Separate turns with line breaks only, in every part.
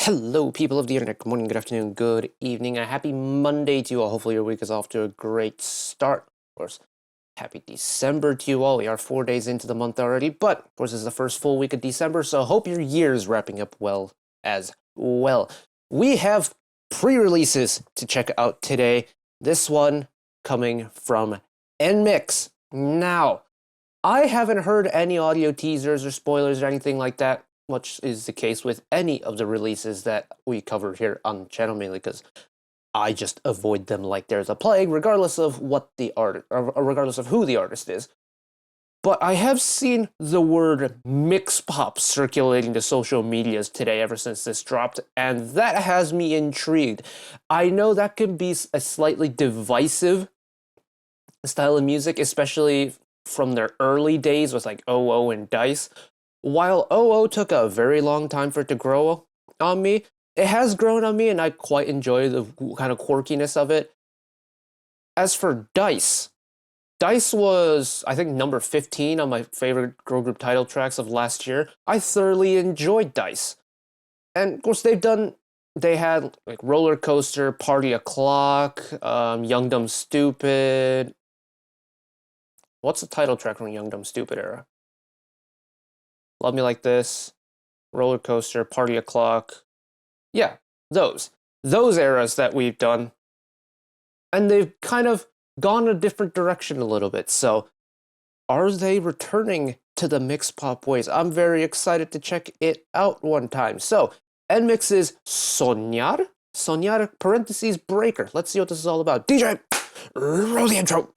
Hello, people of the internet. Good morning, good afternoon, good evening, a happy Monday to you all. Hopefully your week is off to a great start. Of course, happy December to you all. We are 4 days into the month already, but of course, this is the first full week of December, so hope your year is wrapping up well as well. We have pre-releases to check out today. This one coming from NMIXX. Now, I haven't heard any audio teasers or spoilers or anything like that, which is the case with any of the releases that we cover here on the channel, mainly because I just avoid them like there's a plague, regardless of what the art, or regardless of who the artist is. But I have seen the word mix pop circulating to social medias today ever since this dropped, and that has me intrigued. I know that can be a slightly divisive style of music, especially from their early days with like OO and Dice. While OO took a very long time for it to grow on me, it has grown on me and I quite enjoy the kind of quirkiness of it. As for Dice, Dice was, I think, number 15 on my favorite girl group title tracks of last year. I thoroughly enjoyed Dice. And of course they had like Roller Coaster, Party O'Clock, Young Dumb Stupid. What's the title track from Young Dumb Stupid era? Love Me Like This, Roller Coaster, Party O'Clock. Yeah, those eras that we've done. And they've kind of gone a different direction a little bit. So are they returning to the mix pop ways? I'm very excited to check it out one time. So NMIXX's Soñar, parentheses breaker. Let's see what this is all about. DJ, roll the intro.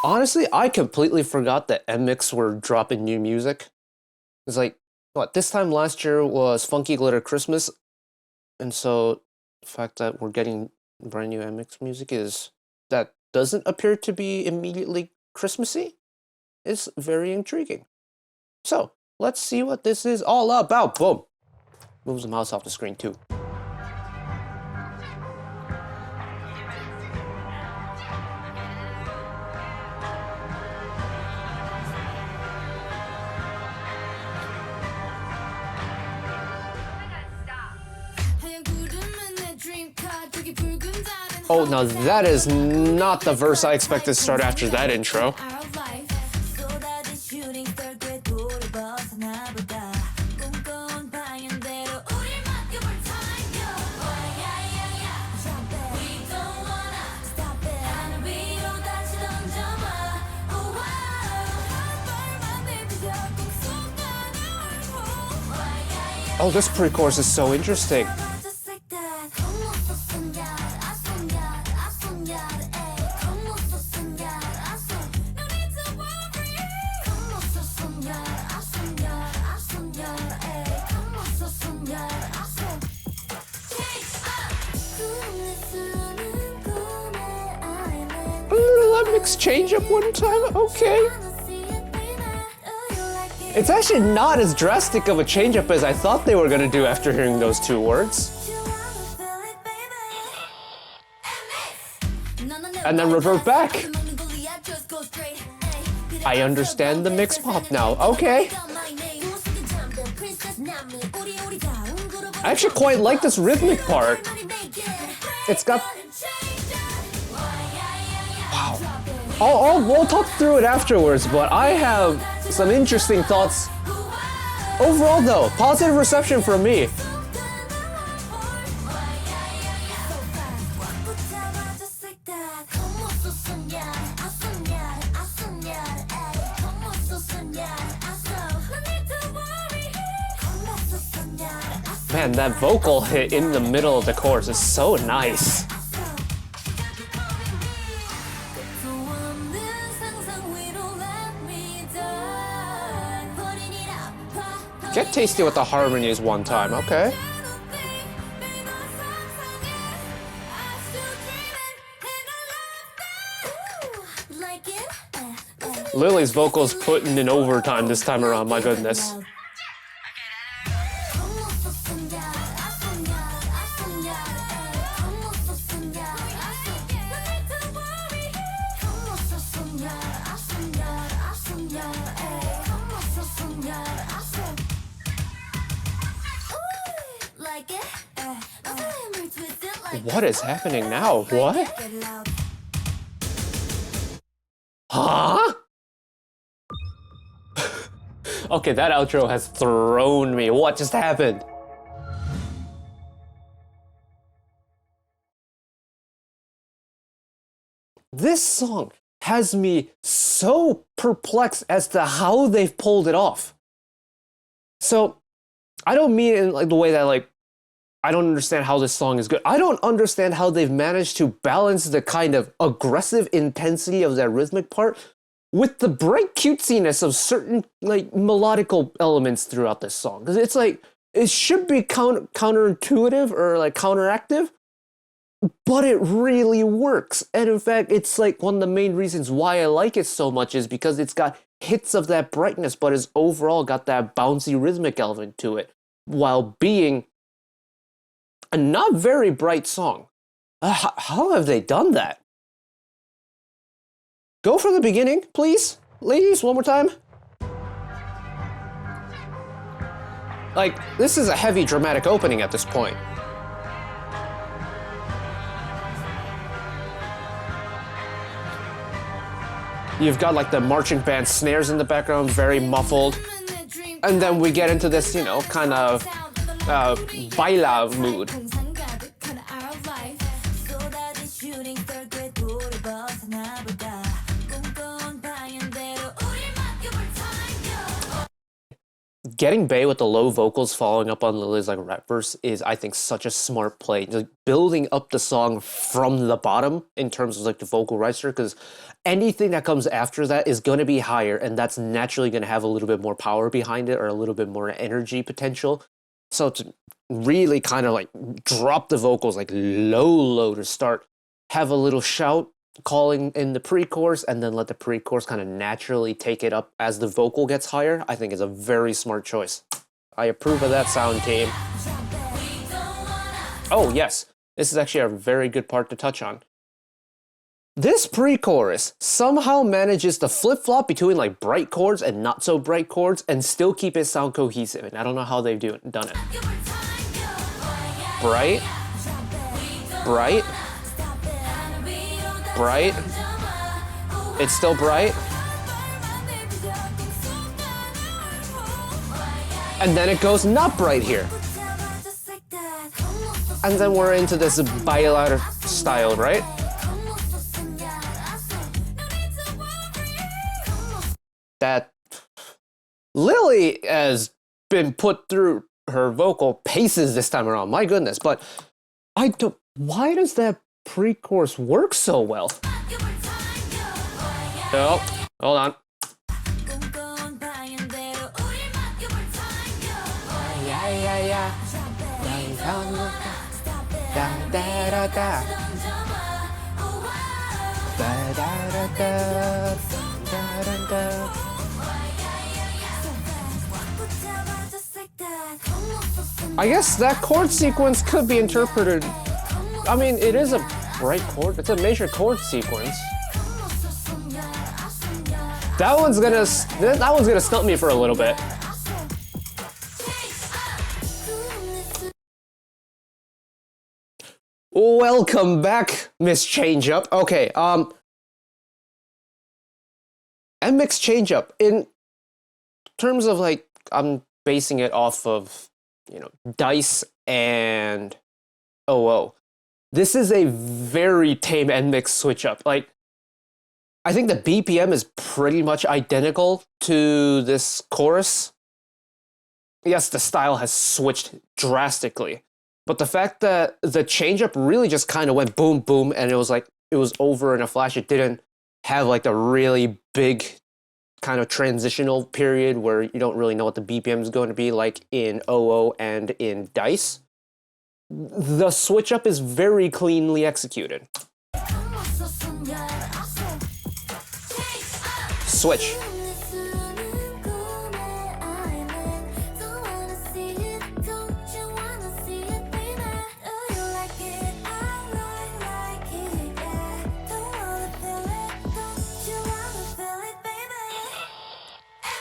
Honestly, I completely forgot that NMIXX were dropping new music. It's like, what, this time last year was Funky Glitter Christmas, and so the fact that we're getting brand new NMIXX music that doesn't appear to be immediately Christmassy is very intriguing. So, let's see what this is all about. Boom! Moves the mouse off the screen too. Oh, now that is not the verse I expected to start after that intro. Oh, this pre-chorus is so interesting. MIXX change up one time, okay. It's actually not as drastic of a change up as I thought they were gonna do after hearing those two words. And then revert back. I understand the mix pop now, okay. I actually quite like this rhythmic part. It's got... We'll talk through it afterwards, but I have some interesting thoughts. Overall though, positive reception from me. Man, that vocal hit in the middle of the chorus is so nice. Get tasty with the harmonies one time, okay? Lily's vocals putting in overtime this time around, my goodness. What is happening now? What? Huh? Okay, that outro has thrown me. What just happened? This song has me so perplexed as to how they've pulled it off. So, I don't mean it in like the way that like I don't understand how this song is good. I don't understand how they've managed to balance the kind of aggressive intensity of that rhythmic part with the bright cutesiness of certain like melodical elements throughout this song. Because it's like it should be counterintuitive or like counteractive, but it really works. And in fact, it's like one of the main reasons why I like it so much is because it's got hits of that brightness, but it's overall got that bouncy rhythmic element to it, while being a not very bright song. How have they done that? Go from the beginning, please. Ladies, one more time. Like, this is a heavy dramatic opening at this point. You've got like the marching band snares in the background, very muffled. And then we get into this, you know, kind of baila mood. Getting Bae with the low vocals following up on Lily's like rap verse is, I think, such a smart play. Like building up the song from the bottom in terms of like the vocal register, because anything that comes after that is going to be higher, and that's naturally going to have a little bit more power behind it or a little bit more energy potential. So to really kind of like drop the vocals like low to start, have a little shout calling in the pre-chorus, and then let the pre-chorus kind of naturally take it up as the vocal gets higher, I think is a very smart choice. I approve of that, sound team. Oh yes, this is actually a very good part to touch on. This pre-chorus somehow manages to flip-flop between like bright chords and not so bright chords and still keep it sound cohesive, and I don't know how they've done it. Bright, bright, bright, it's still bright, and then it goes not bright here. And then we're into this bailar style, right? That Lily has been put through her vocal paces this time around, my goodness, but I don't, why does that pre-chorus work so well? Oh, hold on. I guess that chord sequence could be interpreted. I mean, it is a bright chord. It's a major chord sequence. That one's gonna stump me for a little bit. Welcome back, Miss Changeup. Okay, MIXX Changeup. In terms of like, I'm basing it off of, you know, Dice and OO. This is a very tame NMIXX switch up. Like, I think the BPM is pretty much identical to this chorus. Yes, the style has switched drastically, but the fact that the change up really just kind of went boom, boom, and it was like, it was over in a flash. It didn't have like a really big kind of transitional period where you don't really know what the BPM is going to be, like in OO and in Dice. The switch up is very cleanly executed. Switch.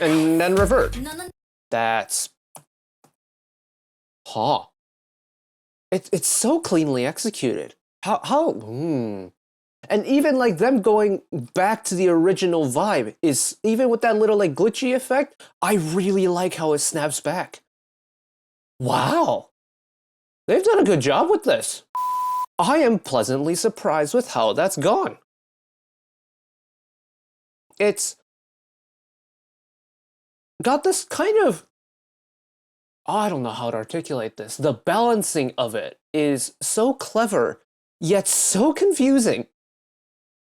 And then revert. That's... Huh. it's so cleanly executed. How. And even like them going back to the original vibe is, even with that little like glitchy effect, I really like how it snaps back. Wow. They've done a good job with this. I am pleasantly surprised with how that's gone. It's got this kind of, I don't know how to articulate this. The balancing of it is so clever, yet so confusing.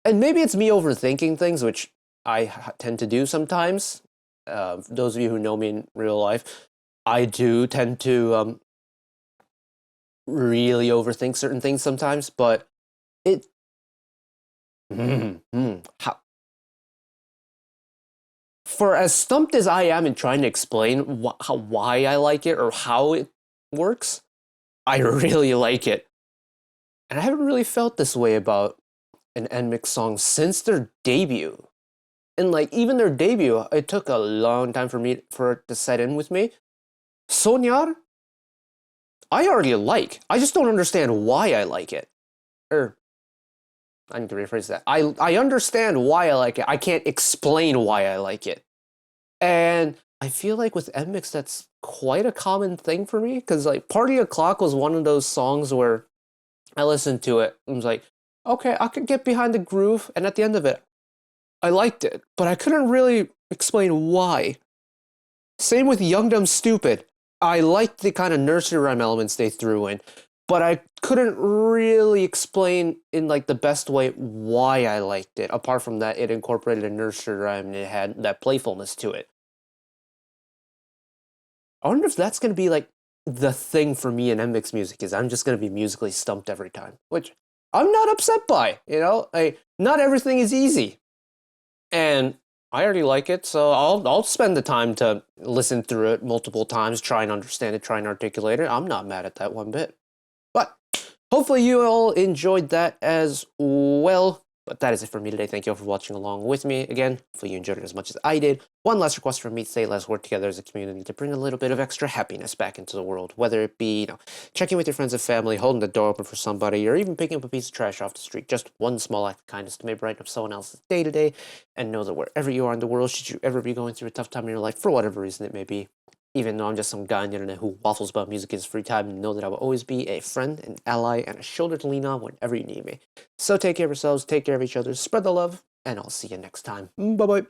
And maybe it's me overthinking things, which I tend to do sometimes. Those of you who know me in real life, I do tend to really overthink certain things sometimes, but it. How, for as stumped as I am in trying to explain why I like it or how it works, I really like it. And I haven't really felt this way about an NMIXX song since their debut. And like even their debut, it took a long time for it to set in with me. Soñar, I already like. I just don't understand why I like it. Or I need to rephrase that. I understand why I like it. I can't explain why I like it. And I feel like with NMIXX, that's quite a common thing for me. Because like Party O'Clock was one of those songs where I listened to it and was like, okay, I could get behind the groove. And at the end of it, I liked it. But I couldn't really explain why. Same with Young Dumb Stupid. I liked the kind of nursery rhyme elements they threw in, but I couldn't really explain in like the best way why I liked it. Apart from that, it incorporated a nursery rhyme and it had that playfulness to it. I wonder if that's gonna be like the thing for me in MIXX music, is I'm just gonna be musically stumped every time, which I'm not upset by. You know, not everything is easy, and I already like it, so I'll spend the time to listen through it multiple times, try and understand it, try and articulate it. I'm not mad at that one bit. But hopefully you all enjoyed that as well. But that is it for me today. Thank you all for watching along with me. Again, hopefully you enjoyed it as much as I did. One last request from me today: let's work together as a community to bring a little bit of extra happiness back into the world. Whether it be, checking with your friends and family, holding the door open for somebody, or even picking up a piece of trash off the street. Just one small act of kindness to maybe brighten up someone else's day to day. And know that wherever you are in the world, should you ever be going through a tough time in your life, for whatever reason it may be, even though I'm just some guy on the internet who waffles about music in his free time, know that I will always be a friend, an ally, and a shoulder to lean on whenever you need me. So take care of yourselves, take care of each other, spread the love, and I'll see you next time. Bye-bye.